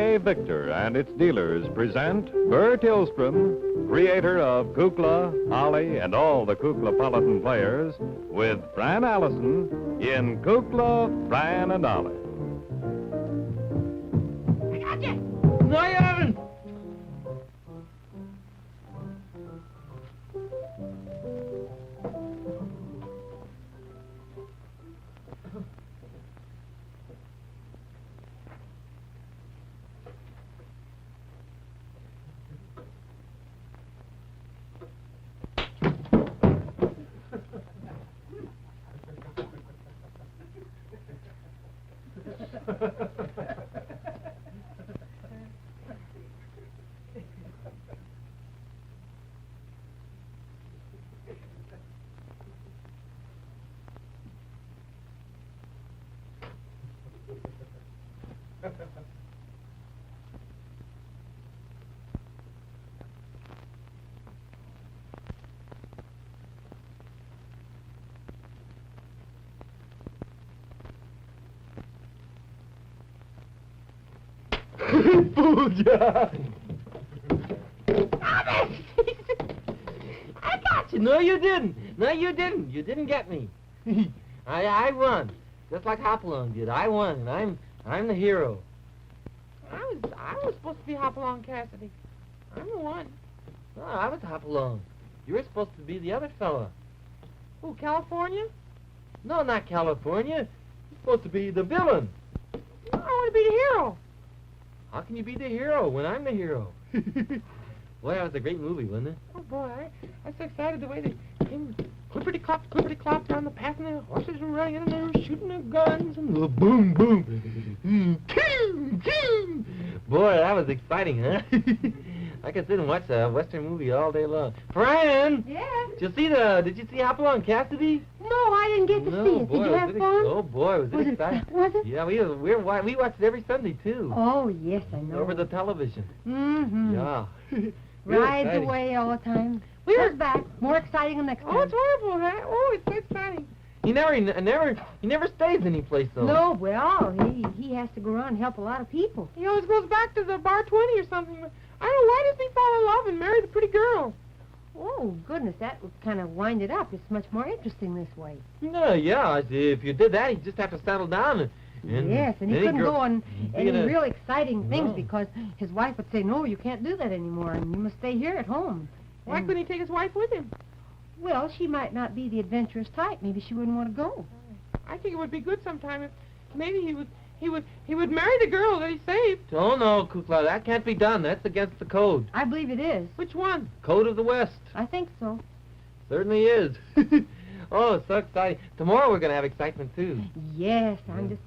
V.A. Victor and its dealers present Bert Tillstrom, creator of Kukla, Ollie, and all the Kuklapolitan players, with Fran Allison in Kukla, Fran and Ollie. I got you! No, you haven't! Fooled ya! Stop it! I got you. No, you didn't. No, you didn't. You didn't get me. I won, just like Hopalong did. I won, and I'm the hero. I was supposed to be Hopalong Cassidy. I'm the one. No, I was Hopalong. You were supposed to be the other fella. Who, California? No, not California. You're supposed to be the villain. No, I want to be the hero. How can you be the hero when I'm the hero? Boy, that was a great movie, wasn't it? Oh, boy, I was so excited the way they came clippity-clop down the path, and the horses were running in, and they were shooting their guns, and boom, boom. Boy, that was exciting, huh? I could sit and watch a Western movie all day long. Fran! Yeah? Did you see Hopalong Cassidy? No, I didn't get to see it. Did you have fun? Oh, boy, was it exciting. Was it? Yeah, we watched it every Sunday, too. Oh, yes, I know. Over the television. Mm-hmm. Yeah. Rides away all the time. We're back. More exciting than next time. Oh, it's horrible, huh? Oh, it's so exciting. He never stays anyplace, though. No, well, he has to go around and help a lot of people. He always goes back to the bar 20 or something. I don't know, why doesn't he fall in love and marry the pretty girl? Oh, goodness, that would kind of wind it up. It's much more interesting this way. No, yeah, if you did that, he'd just have to settle down. Yes, and he couldn't go on any a- real exciting things No. because his wife would say, no, you can't do that anymore, and you must stay here at home. Why And- couldn't he take his wife with him? Well, she might not be the adventurous type. Maybe she wouldn't want to go. I think it would be good sometime if maybe he would marry the girl that he saved. Oh, no, Kukla, that can't be done. That's against the code. I believe it is. Which one? Code of the West. I think so. Certainly is. Oh, it's so exciting. Tomorrow we're going to have excitement, too. Yes, I'm just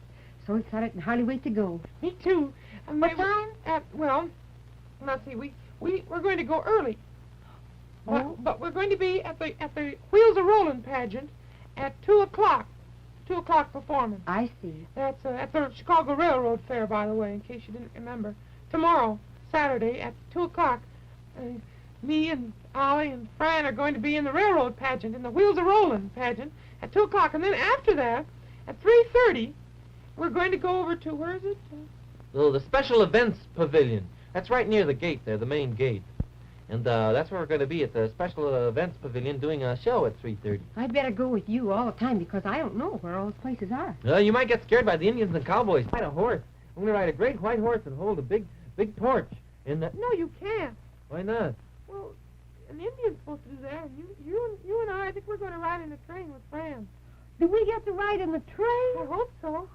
so excited and hardly wait to go. Me too. What time? Well, let's see. We're going to go early. Oh. But we're going to be at the Wheels of Rollin' pageant at 2:00. 2:00 performance. I see. That's at the Chicago Railroad Fair, by the way, in case you didn't remember. Tomorrow, Saturday, at 2:00, me and Ollie and Fran are going to be in the railroad pageant, in the Wheels of Rollin' pageant, at 2:00. And then after that, at 3:30, we're going to go over to, where is it? Oh, the Special Events Pavilion. That's right near the gate there, the main gate. And that's where we're going to be, at the Special Events Pavilion, doing a show at 3:30. I'd better go with you all the time because I don't know where all those places are. You might get scared by the Indians and cowboys. Ride a horse. I'm going to ride a great white horse and hold a big torch. And No, you can't. why not? Well, an Indian's supposed to do that. And you and I think we're going to ride in a train with Fran. Do we get to ride in the train? I hope so.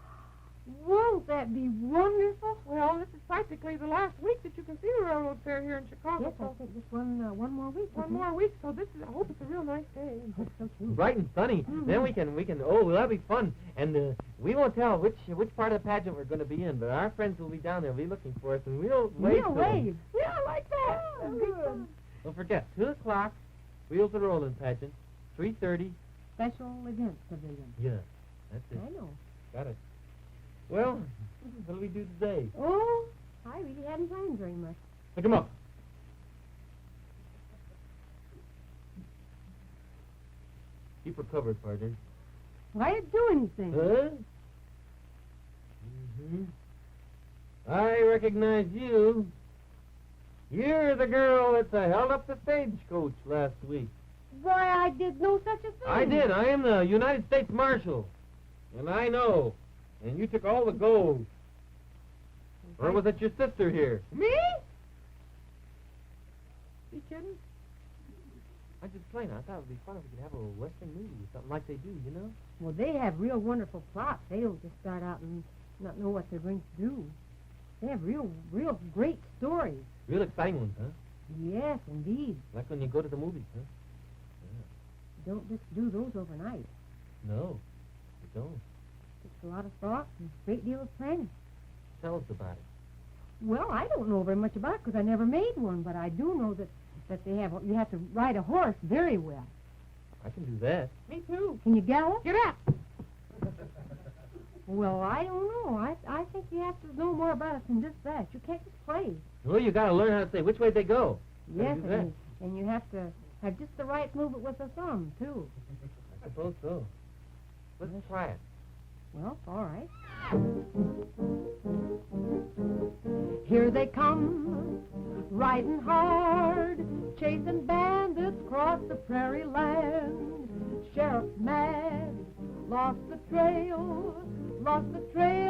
Won't that be wonderful? Well, this is practically the last week that you can see the railroad fair here in Chicago. Yes, I so think just one more week. one more week. So I hope it's a real nice day. I hope so too. Bright and sunny. Mhm. Then we can. Oh, that'll be fun. And we won't tell which part of the pageant we're going to be in, but our friends will be down there, will be looking for us, and we'll wave. We'll to 'em. wave. Yeah, I like that. Oh, That'd be good. fun. Don't forget, 2:00, Wheels of Rollin' pageant, 3:30. Special events pavilion. Yeah, that's it. I know. Got it. Well, what do we do today? Oh, I really hadn't planned very much. Pick 'em up. Keep her covered, partner. Why didn't do anything? Huh? I recognize you. You're the girl that held up the stagecoach last week. Why, I did no such a thing. I did. I am the United States Marshal. And I know. And you took all the gold. Or was it your sister here? Me? You kidding? I just plain. I thought it would be fun if we could have a Western movie, something like they do, you know? Well, they have real wonderful plots. They don't just start out and not know what they're going to do. They have real great stories. Real exciting ones, huh? Yes, indeed. Like when you go to the movies, huh? Don't just do those overnight. No, you don't. Takes a lot of thought and a great deal of planning. Tell us about it. Well, I don't know very much about it because I never made one, but I do know that you have to ride a horse very well. I can do that. Me too. Can you gallop? Get up. Well, I don't know. I think you have to know more about it than just that. You can't just play. Well, you got to learn how to say which way they go. Yes, do that. and you have to have just the right movement with the thumb, too. I suppose so. Let's try it. Well, all right. Here they come, riding hard, chasing bandits across the prairie land. Sheriff's mad, lost the trail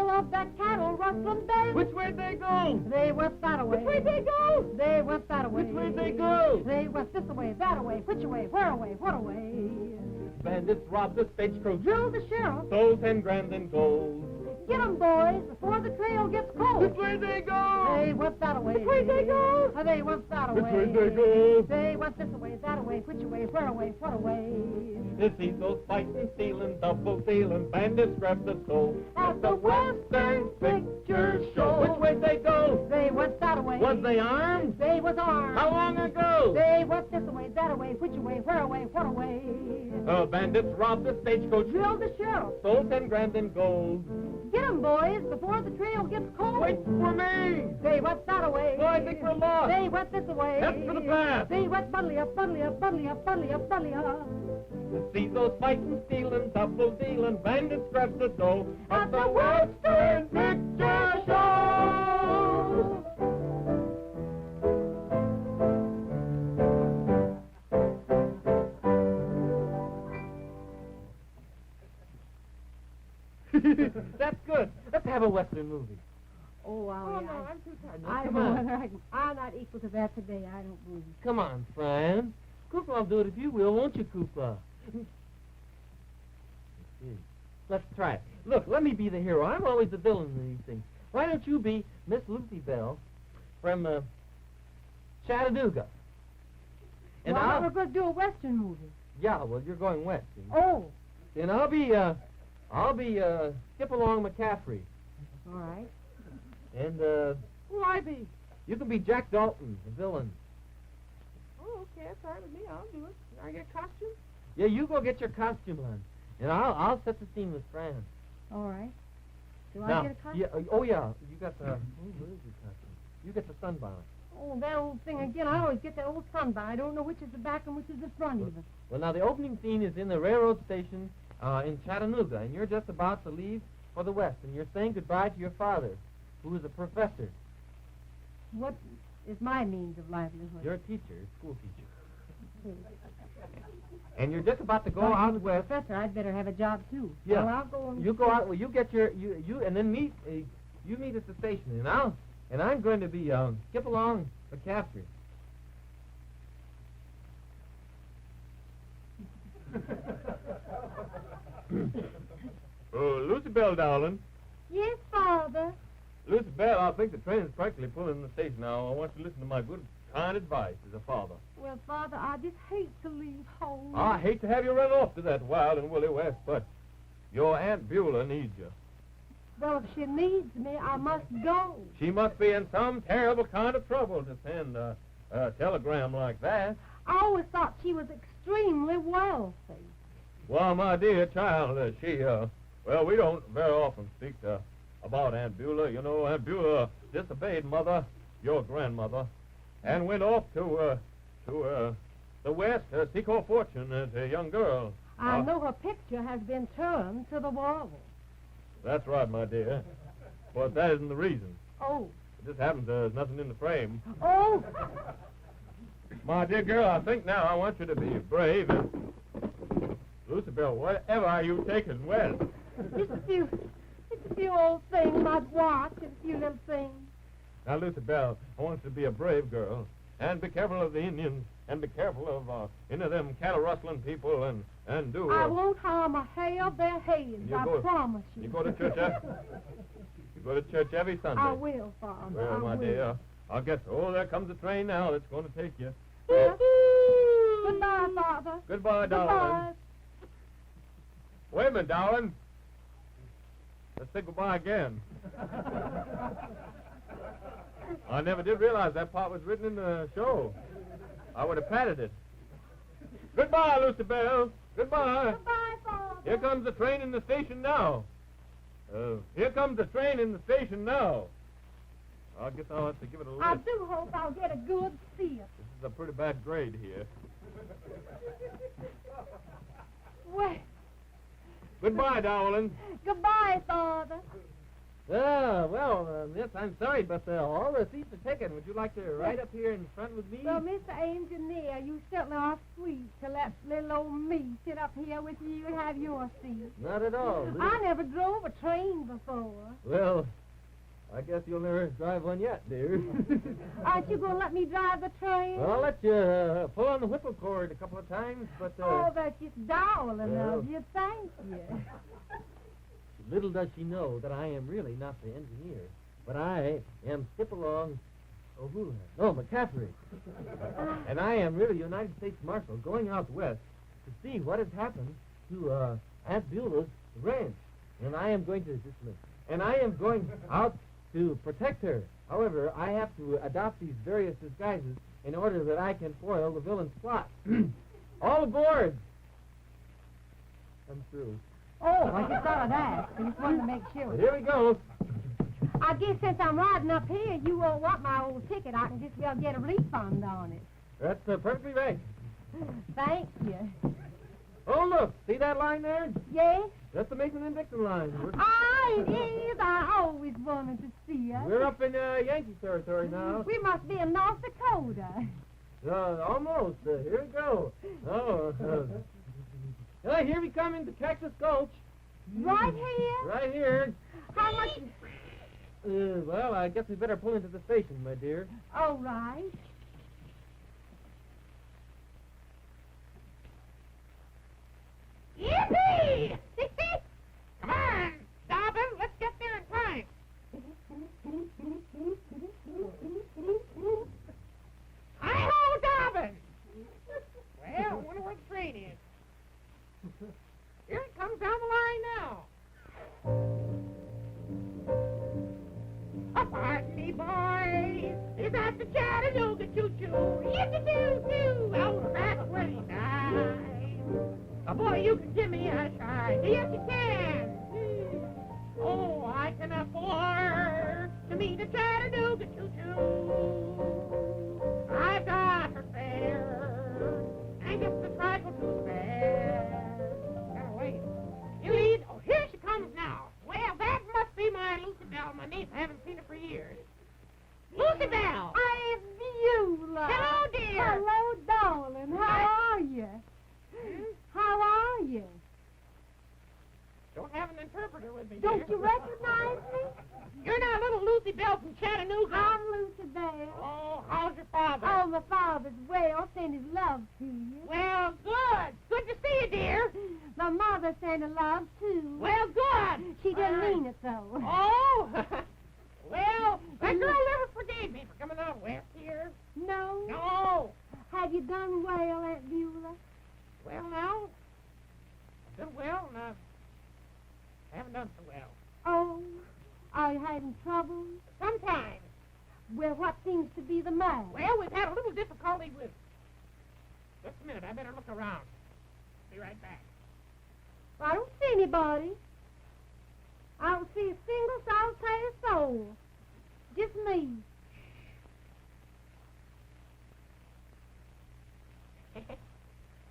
of that cattle rustling band. Which way they go? They went that way. Which way they go? They went that way. Which way they go? They went this way, that away, which away, where away, what away. Bandits robbed the stagecoach. Drilled the sheriff. Stole 10 grand in gold. Get 'em, boys, before the trail gets cold. Which way they go? They went that way. Which way they go? They went that Which way. way they go? They went this way, that away, which away, where away, what away. To see those fighting, stealing, double dealing, bandits grab the soul. At the Western Picture Show. Which way they go? They went that way. Was they armed? They was armed. How long ago? They went this way, that away, which away, where away, what away. Bandits robbed the stagecoach. Drilled the sheriff. Stole 10 grand in gold. Get 'em, boys, before the trail gets cold. Wait for me! They went that away. Well, I think we're lost. They went this way. Head for the path. They went buddly up, buddly up, buddly up, buddly up, buddly up. To see those fighting, stealing, double dealing, bandits grab the dough. At the Western Picture Show. That's good. Let's have a Western movie. Oh, Oh, Ollie, no, I'm too tired. I Come don't know on. whether I'm not equal to that today. I don't believe. Come on, Fran. Kukla will do it if you will, won't you, Kukla? Let's see. Let's try it. Look, let me be the hero. I'm always the villain in these things. Why don't you be Miss Lucy Bell from Chattanooga? And Well, we're going to do a Western movie. yeah, well, you're going west. See? Oh, And I'll be Skip Along McCaffrey. all right. And Who'll I be? you can be Jack Dalton, the villain. Oh, okay, that's all right with me. I'll do it. I get a costume? Yeah, you go get your costume on, and I'll set the scene with Fran. All right. Do Now, I get a costume? yeah, oh yeah, you got the. Where is your costume? You get the sunbonnet. Oh, that old thing again. I always get that old sunbonnet. I don't know which is the back and which is the front even. Well, now the opening scene is in the railroad station in Chattanooga, and you're just about to leave for the west, and you're saying goodbye to your father, who is a professor. What is my means of livelihood? You're a teacher, a school teacher, and you're just about to go out west. Professor, I'd better have a job too. Yeah. Well, I'll go and You go out. Well, you get your you and then meet. You meet at the station, and I'm going to be Skip Along McCaffrey. Oh, Lucy Bell, darling. Yes, Father. Lucy Bell, I think the train is practically pulling in the station now. I want you to listen to my good, kind advice as a father. Well, Father, I just hate to leave home. I hate to have you run off to that wild and woolly west, but your Aunt Beulah needs you. Well, if she needs me, I must go. She must be in some terrible kind of trouble to send a telegram like that. I always thought she was extremely wealthy. Well, my dear child, well, we don't very often speak about Aunt Beulah. You know, Aunt Beulah disobeyed Mother, your grandmother, and went off to the west to seek her fortune as a young girl. I know her picture has been turned to the wall. That's right, my dear. But that isn't the reason. Oh. It just happens there's nothing in the frame. Oh. My dear girl, I think now I want you to be brave and... Lucibel, whatever are you taking west? Just a few old things, my watch and a few little things. Now, Lucibel, I want you to be a brave girl. And be careful of the Indians. And be careful of, them cattle rustling people and do... I won't harm a hair of their heads, I promise you. You go to church, You go to church every Sunday. I will, Father. Well, my will. dear, I'll guess. Oh, there comes a train now that's going to take you. Yeah. Goodbye, Father. Goodbye, darling. Wait a minute, darling. Let's say goodbye again. I never did realize that part was written in the show. I would have patted it. Goodbye, Lucibel. Goodbye. Goodbye, Father. Here comes the train in the station now. Here comes the train in the station now. I guess I'll have to give it a lift. I do hope I'll get a good seat. This is a pretty bad grade here. Well, Goodbye, darling. goodbye, Father. Miss, I'm sorry, but all the seats are taken. Would you like to ride up here in front with me? Well, Mr. Engineer, you certainly are sweet to let little old me sit up here with you and have your seat. Not at all. I never drove a train before. Well, I guess you'll never drive one yet, dear. Aren't you going to let me drive the train? I'll let you pull on the whipple cord a couple of times, but... Oh, that's just darling well. of you. Thank you. Little does she know that I am really not the engineer, but I am Skip Along McCaffrey. And I am really United States Marshal going out west to see what has happened to Aunt Beulah's ranch. And I am going out to protect her. However, I have to adopt these various disguises in order that I can foil the villain's plot. All aboard! I'm through. Oh, I just thought of that. I just wanted to make sure. Here we go. I guess since I'm riding up here, you won't want my old ticket. I can just well get a refund on it. That's perfectly right. Thank you. Oh, look. See that line there? Yes? That's the Mason and Dixon line. It is. I always wanted to see us. We're up in Yankee territory now. We must be in North Dakota. Almost. Here we go. Here we come into Cactus Gulch. Right here? Right here. How much? Well, I guess we better pull into the station, my dear. All right. Yippee! Come on, Dobbin, let's get there in time. Hi-ho, Dobbin! Well, I wonder where the train is. Here it comes down the line now. Pardon me, boys. Is that the Chattanooga choo-choo? Yippee-doo-doo! On the back way time. Boy, you can give me a try. Yes, you can. Oh, I can afford to meet a Chattanooga choo-choo. I've got her fare, and just a trifle too spare. Gotta wait. You need. Oh, here she comes now. Well, that must be my Lucibel. My niece. I haven't seen her for years. Lucibel! It's Beulah. Hello, dear. Hello, darling. How are you? How are you? Don't have an interpreter with me, dear. Don't you recognize me? You're not little Lucy Bell from Chattanooga. I'm Lucy Bell. Oh, how's your father? Oh, my father's well. Send his love to you. Well, good. Good to see you, dear. My mother sent a love, too. Well, good. She didn't mean it, though. Oh, well, that girl never forgave me for coming out west here. No? No. Have you done well, Aunt Beulah? Well, now, I've done well, and I haven't done so well. Oh, are you having trouble? Sometimes. Well, what seems to be the matter? Well, we've had a little difficulty with... Just a minute, I better look around. Be right back. I don't see anybody. I don't see a single solitary soul. Just me.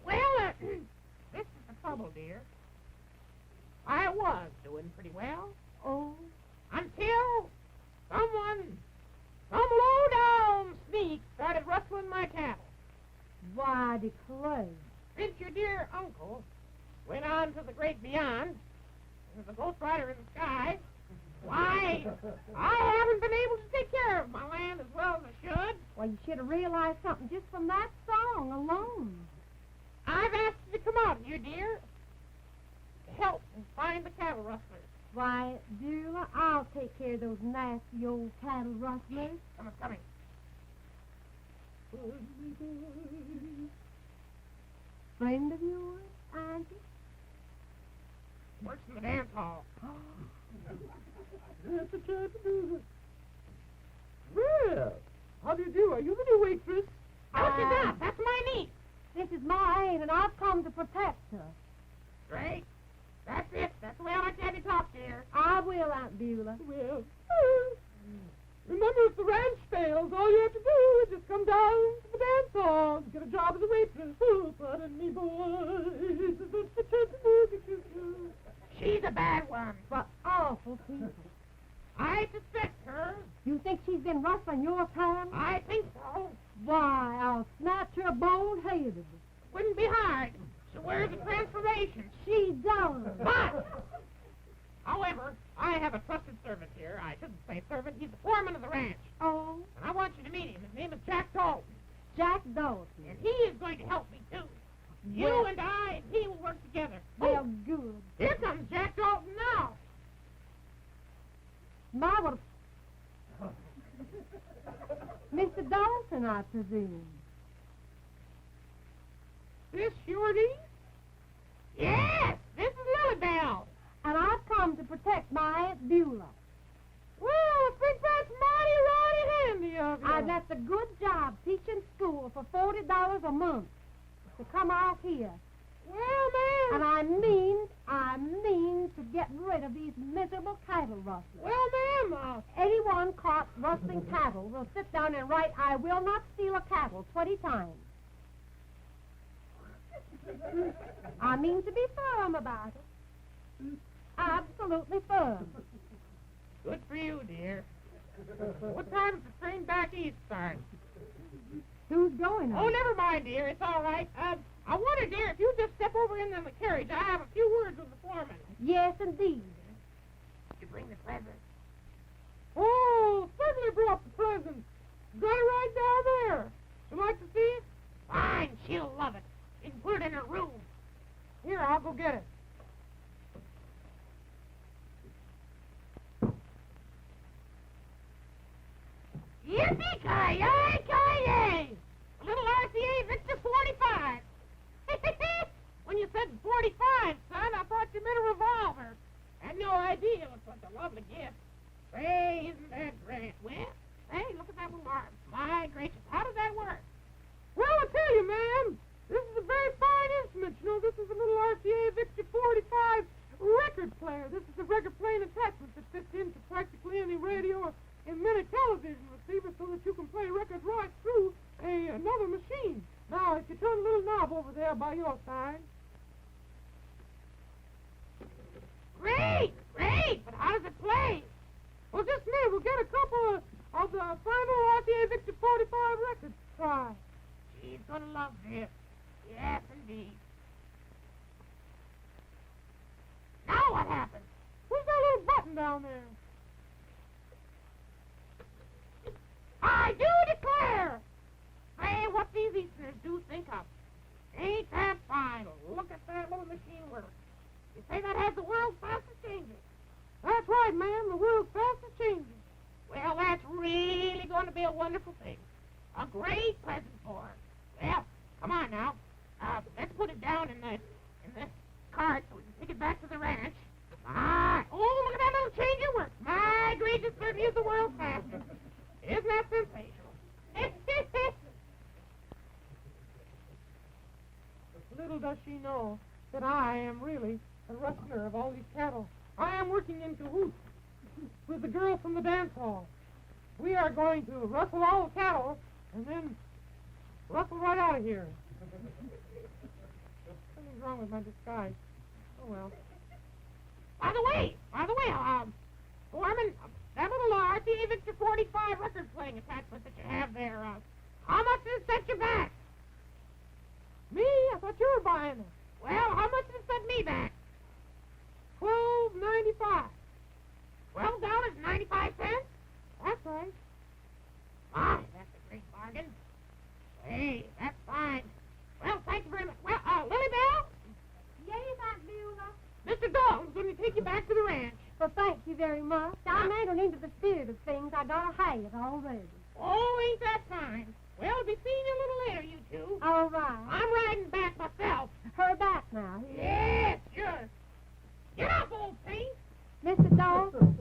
Well, this is the trouble, dear. I was doing pretty well Oh, until someone Why, declare. Since your dear uncle went on to the great beyond, as a ghost rider in the sky, why, I haven't been able to take care of my land as well as I should. Well, you should have realized something just from that song alone. I've asked you to come out here, dear, to help and find the cattle rustlers. Why, Beulah, I'll take care of those nasty old cattle rustlers. Coming. Friend of yours, Auntie? Works in the dance hall. That's a chance to do this. Well, how do you do? Are you the new waitress? No, she's not. That's my niece. This is my aunt, and I've come to protect her. Great. That's it. That's the way I like to have you talk, dear. I will, Aunt Beulah. Well, remember, if the ranch fails, all you have to do is just come down to the dance hall to get a job as a waitress. Oh, pardon me, boys. She's a bad one. But awful people. I suspect her. You think she's been rustling your cattle? I think so. Why, I'll snatch her bald-headed. Wouldn't be hard. She wears a transformation. She does. But, however, I have a trusted servant here. I shouldn't say servant. He's the foreman of the ranch. Oh, And I want you to meet him. His name is Jack Dalton. Jack Dalton. And he is going to help me, too. You Well- and I and he will work together. Well, good. Here comes Jack Dalton now. My, what Mr. Dalton, I presume. This your niece? Yes, this is Lilybell. And I've come to protect my Aunt Beulah. Well, I think that's mighty handy of you. I've left a good job teaching school for $40 a month to come out here. Well, And ma'am. I mean to get rid of these miserable cattle rustlers. Well, ma'am, Anyone caught rustling cattle will sit down and write, I will not steal a cattle 20 times. I mean to be firm about it. Absolutely firm. good for you, dear. What time does the train back east start? Who's going Oh, on? never mind, dear. It's all right. I wonder, dear, if you just step over in the carriage. I have a few words with the foreman. Yes, indeed. You bring the present. Oh, certainly brought the present. Got it right down there. You like to see it? Fine, she'll love it. You can put it in her room. Here, I'll go get it. Yippee-ki-yay-ki-yay! A little RCA Victor 45. When you said 45, son, I thought you meant a revolver. Had no idea it was such a lovely gift. Say, isn't that great? Well, hey, look at that little arm. My gracious, how does that work? Well, I tell you, ma'am, this is a very fine instrument. You know, this is a little RCA Victor 45 record player. This is a record playing attachment that fits into practically any radio or in many television receivers so that you can play records right through another machine. Now, if you turn the little knob over there by your side. Great, great, but how does it play? Well, just a minute. We'll get a couple of the final RCA Victor 45 records to try. She's gonna love this. Yes, indeed. Now what happens? Where's that little button down there? I do declare! Say what these Easterners do think of. Ain't that fine? Look at that little machine work. You say that has the world's fastest changes. That's right, ma'am. The world's fastest changing. Well, that's really going to be a wonderful thing. A great present for her. Well, come on now. Let's put it down in the cart so we can take it back to the ranch. Oh, look at that little change of work. My gracious, certainly is the world's fastest. Isn't that sensational? Little does she know that I am really the rustler of all these cattle. I am working in cahoots with the girl from the dance hall. We are going to rustle all the cattle and then rustle right out of here. Something's wrong with my disguise. Oh, well. By the way, Foreman, that little RCA Victor 45 record playing attachment that you have there, how much does it set you back? thought you were buying them. Well, how much did it set me back? $12.95. $12.95? That's right. My, that's a great bargain. Hey, that's fine. Well, thank you very much. Well, Lily Bell? Yes, Aunt Beulah. Mr. Dalton's going to take you back to the ranch. Well, thank you very much. I'm entering into the spirit of things. I got a habit already. Oh, ain't that fine? Well, I'll be seeing you a little later, you two. All right. I'm riding back myself. Hurry back now. Yes, sure. Get up, old thing. Mr. Dalton.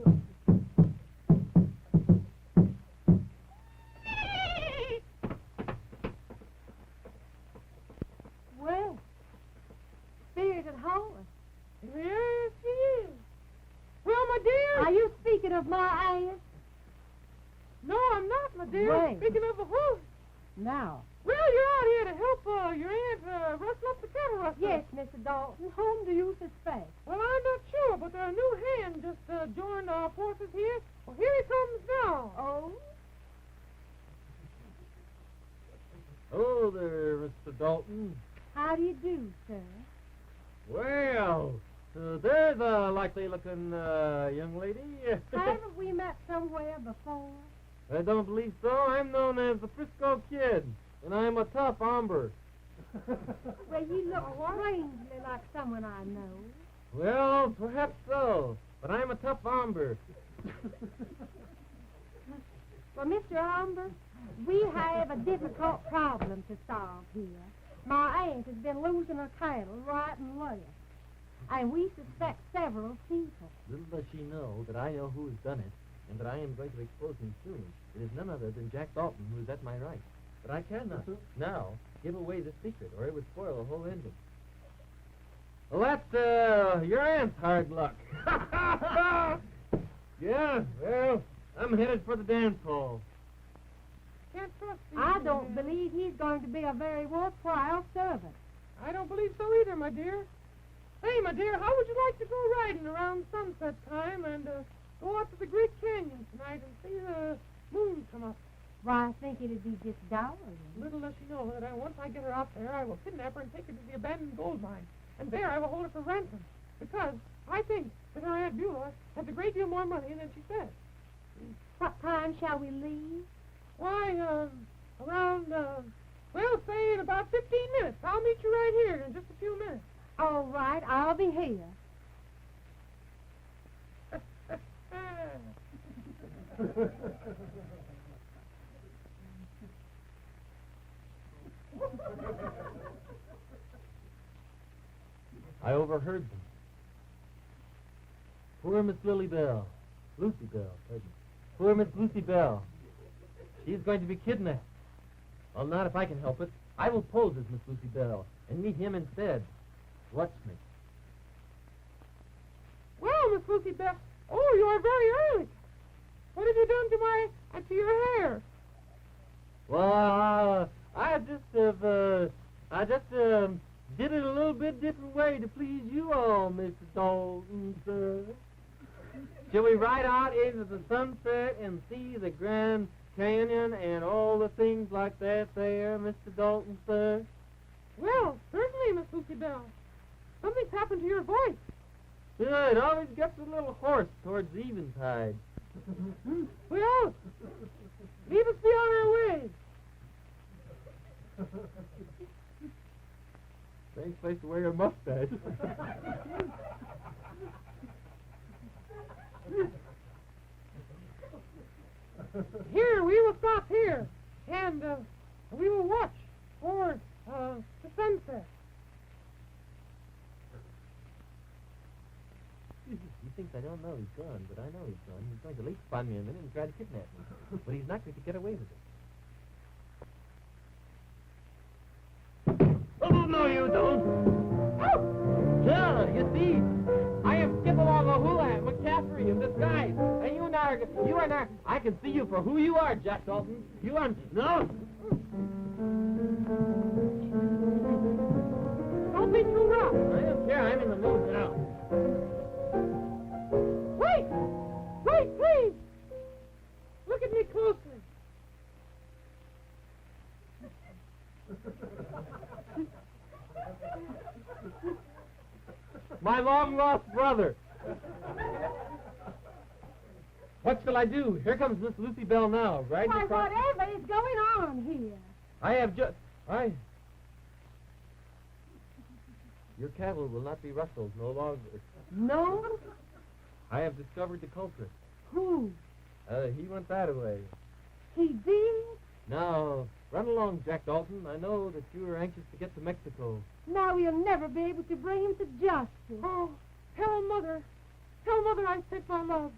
Well, spirited horse. Yes, he is. Well, my dear. Are you speaking of my ass? No, I'm not, my dear. Wait. Speaking of the horse. No. Well, you're out here to help your aunt rustle up the cattle rustler. Yes, Mr. Dalton. Whom do you suspect? Well, I'm not sure, but a new hand just joined our forces here. Well, here he comes now. Oh? Hello there, Mr. Dalton. How do you do, sir? Well, there's a likely-looking young lady. Haven't we met somewhere before? I don't believe so. I'm known as the Frisco Kid, and I'm a tough hombre. Well, you look strangely like someone I know. Well, perhaps so, but I'm a tough hombre. Well, Mr. Humber, we have a difficult problem to solve here. My aunt has been losing her cattle right and left, and we suspect several people. Little does she know that I know who has done it, and that I am going to expose him soon. It is none other than Jack Dalton, who is at my right. But I cannot now give away the secret, or it would spoil the whole ending. Well, that's your aunt's hard luck. Yeah, well, I'm headed for the dance hall. Can't trust these I two don't men. believe he's going to be a very worthwhile servant. I don't believe so either, my dear. Hey, my dear, how would you like to go riding around sunset time and go out to the Great Canyon tonight and see the moon come up? Why, I think it'd be just darling. Little does she know that once I get her out there, I will kidnap her and take her to the abandoned gold mine. And there I will hold her for ransom. Because I think that her Aunt Beulah has a great deal more money than she said. What time shall we leave? Why, around, well, say in about 15 minutes. I'll meet you right here in just a few minutes. All right, I'll be here. I overheard them. Poor Miss Lily Bell. Lucy Bell, pardon. Poor Miss Lucy Bell. She's going to be kidnapped. Well, not if I can help it. I will pose as Miss Lucy Bell and meet him instead. Watch me. Well, Miss Lucy Bell, oh, you are very early. What have you done to your hair? Well, I just did it a little bit different way to please you all, Mr. Dalton, sir. Shall we ride out into the sunset and see the Grand Canyon and all the things like that there, Mr. Dalton, sir? Well, certainly, Miss Lucy Bell. Something's happened to your voice. Yeah, it always gets a little hoarse towards eventide. Well, leave us be on our way. Strange place to wear your mustache. Here, we will stop here, and we will watch for the sunset. He thinks I don't know he's gone, but I know he's gone. He's going to leap upon me in a minute and try to kidnap me. But he's not going to get away with it. Oh, no, you don't. Oh! Yeah, you see, I am Skip-along-a-hula McCaffrey in disguise. And you are not, I can see you for who you are, Jack Dalton. You are, no. Don't be too rough. I don't care, I'm in the mood now. Wait! Wait, please! Look at me closely. My long-lost brother. What shall I do? Here comes Miss Lucy Bell now, right? Why, whatever is going on here? Your cattle will not be rustled no longer. No? I have discovered the culprit. Who? He went that way. He did? Now, run along, Jack Dalton. I know that you are anxious to get to Mexico. Now we'll never be able to bring him to justice. Oh, tell Mother. Tell Mother I sent my love.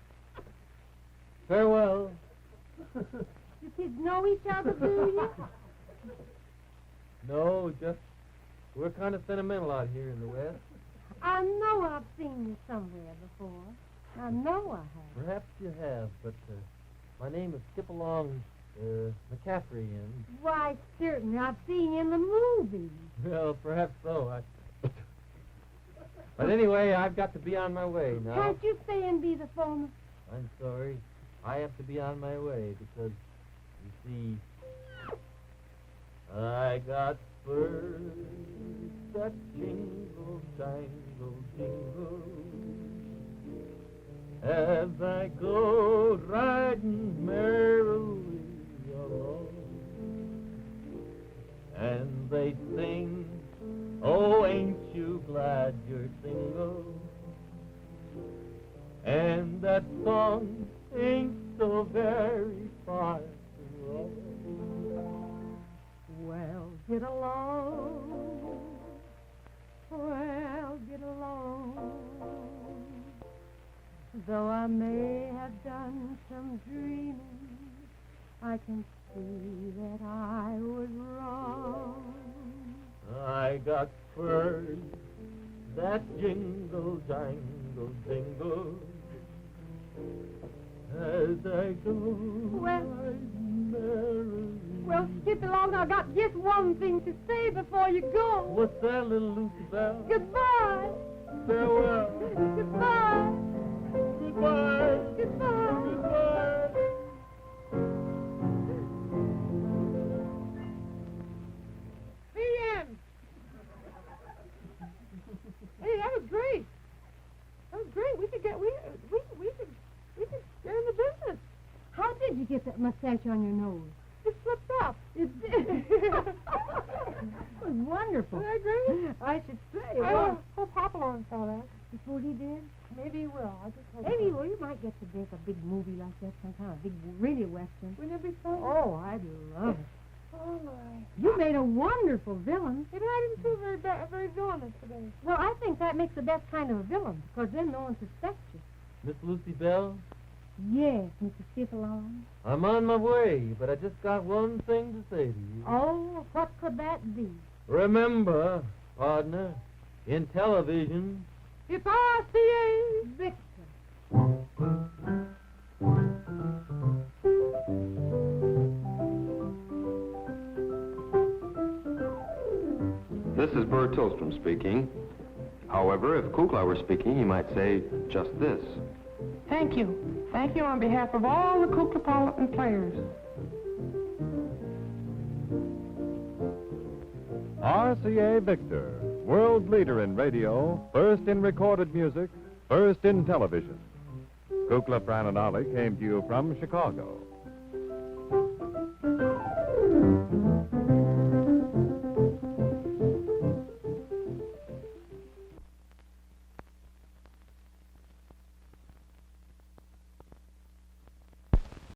Farewell. You kids know each other, do you? No, just we're kind of sentimental out here in the West. I know I've seen you somewhere before. I know I have. Perhaps you have, but my name is Skip Along McCaffrey, and... Why, certainly. I've seen you in the movies. Well, perhaps so. But anyway, I've got to be on my way now. Can't you stay and be the foreman? I'm sorry. I have to be on my way because, you see, I got spurs that jingle, jangle, jingle as I go riding merrily along. And they sing, oh, ain't you glad you're single? And that song ain't so very far to roll. Well, get along. Well, get along. Though I may have done some dreaming, I can see that I was wrong. I got spurs that jingle, jangle, jingle as I go riding merrily. Well, skip along. I've got just one thing to say before you go. What's that, little Lucy Bell? Goodbye. Farewell. Goodbye. Goodbye. Goodbye. Goodbye. The end. Hey, that was great. That was great. We could get in the business. How did you get that mustache on your nose? It slipped up. It did. It was wonderful. Isn't that great? I should say. I hope Hopalong saw that. Before he did? Maybe he will. I just hope. Maybe, well, you might get to make a big movie like that sometime. A big, really Western. Wouldn't it be fun? Oh, I'd love it. Oh, my. You made a wonderful villain. Maybe I didn't feel very villainous today. Well, I think that makes the best kind of a villain, because then no one suspects you. Miss Lucy Bell, Yes, Mr. Skip-along. I'm on my way, but I just got one thing to say to you. Oh, what could that be? Remember, partner, in television, It's RCA. Victor. This is Bert Tillstrom speaking. However, if Kukla were speaking, he might say just this. Thank you. Thank you on behalf of all the Kuklapolitan players. RCA Victor, world leader in radio, first in recorded music, first in television. Kukla, Fran and Ollie came to you from Chicago.